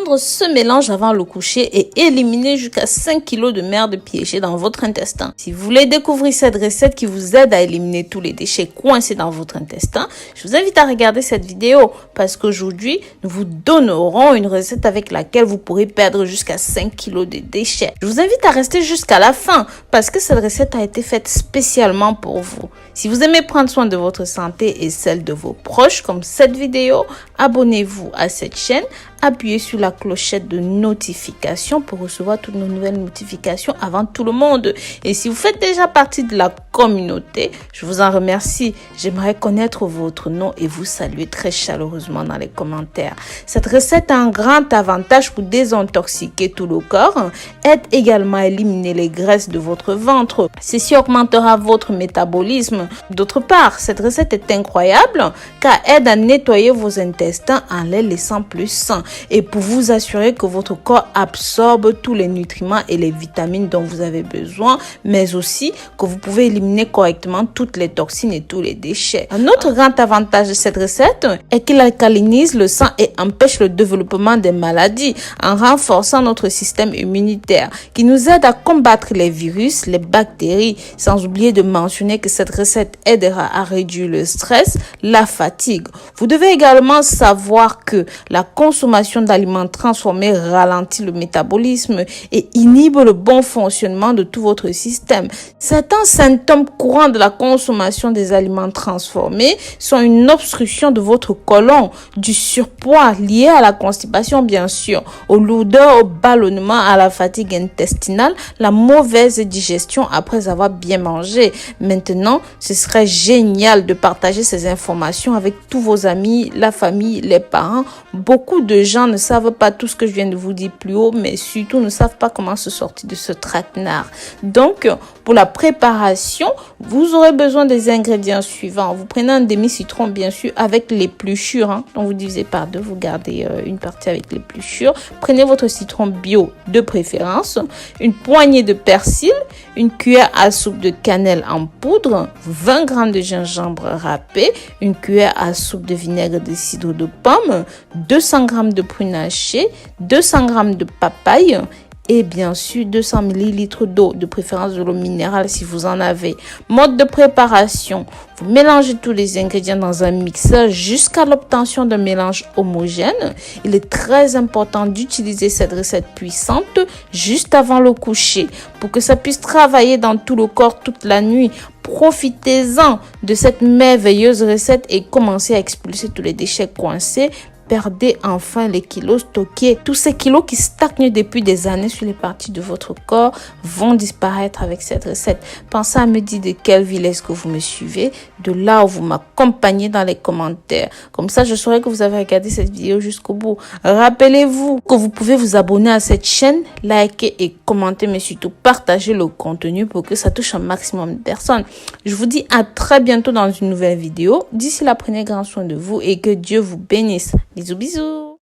prendre ce mélange avant le coucher et éliminer jusqu'à 5 kg de merde piégée dans votre intestin. Si vous voulez découvrir cette recette qui vous aide à éliminer tous les déchets coincés dans votre intestin, je vous invite à regarder cette vidéo parce qu'aujourd'hui, nous vous donnerons une recette avec laquelle vous pourrez perdre jusqu'à 5 kg de déchets. Je vous invite à rester jusqu'à la fin parce que cette recette a été faite spécialement pour vous. Si vous aimez prendre soin de votre santé et celle de vos proches comme cette vidéo, abonnez-vous à cette chaîne, appuyez sur la clochette de notification pour recevoir toutes nos nouvelles notifications avant tout le monde. Et si vous faites déjà partie de la communauté, je vous en remercie. J'aimerais connaître votre nom et vous saluer très chaleureusement dans les commentaires. Cette recette a un grand avantage pour désintoxiquer tout le corps, aide également à éliminer les graisses de votre ventre. Ceci augmentera votre métabolisme. D'autre part, cette recette est incroyable car aide à nettoyer vos intestins en les laissant plus sains et pour vous assurer que votre corps absorbe tous les nutriments et les vitamines dont vous avez besoin, mais aussi que vous pouvez éliminer correctement toutes les toxines et tous les déchets. Un autre grand avantage de cette recette est qu'il alcalinise le sang et empêche le développement des maladies en renforçant notre système immunitaire qui nous aide à combattre les virus, les bactéries, sans oublier de mentionner que cette recette aidera à réduire le stress, la fatigue. Vous devez également savoir que la consommation d'aliments transformés ralentit le métabolisme et inhibe le bon fonctionnement de tout votre système. Certains symptômes courants de la consommation des aliments transformés sont une obstruction de votre côlon, du surpoids lié à la constipation bien sûr, aux lourdeurs, au ballonnement, à la fatigue intestinale, la mauvaise digestion après avoir bien mangé. Maintenant, ce serait génial de partager ces informations avec tous vos amis, la famille, les parents. Beaucoup de gens ne savent pas tout ce que je viens de vous dire plus haut, mais surtout ne savent pas comment se sortir de ce traquenard. Donc, pour la préparation, vous aurez besoin des ingrédients suivants. Vous prenez un demi-citron, bien sûr, avec l'épluchure. Donc, vous divisez par deux, vous gardez une partie avec l'épluchure. Prenez votre citron bio de préférence, une poignée de persil, une cuillère à soupe de cannelle en poudre, 20 g de gingembre râpé, une cuillère à soupe de vinaigre de cidre de pomme, 200 g de prunes hachées, 200 g de papaye et bien sûr 200 ml d'eau, de préférence de l'eau minérale si vous en avez. Mode de préparation: vous mélangez tous les ingrédients dans un mixeur jusqu'à l'obtention d'un mélange homogène. Il est très important d'utiliser cette recette puissante juste avant le coucher pour que ça puisse travailler dans tout le corps toute la nuit. Profitez-en de cette merveilleuse recette et commencez à expulser tous les déchets coincés. Perdez enfin les kilos stockés. Tous ces kilos qui stagnent depuis des années sur les parties de votre corps vont disparaître avec cette recette. Pensez à me dire de quelle ville est-ce que vous me suivez, de là où vous m'accompagnez dans les commentaires. Comme ça, je saurai que vous avez regardé cette vidéo jusqu'au bout. Rappelez-vous que vous pouvez vous abonner à cette chaîne, liker et commenter, mais surtout partager le contenu pour que ça touche un maximum de personnes. Je vous dis à très bientôt dans une nouvelle vidéo. D'ici là, prenez grand soin de vous et que Dieu vous bénisse. Bisous, bisous.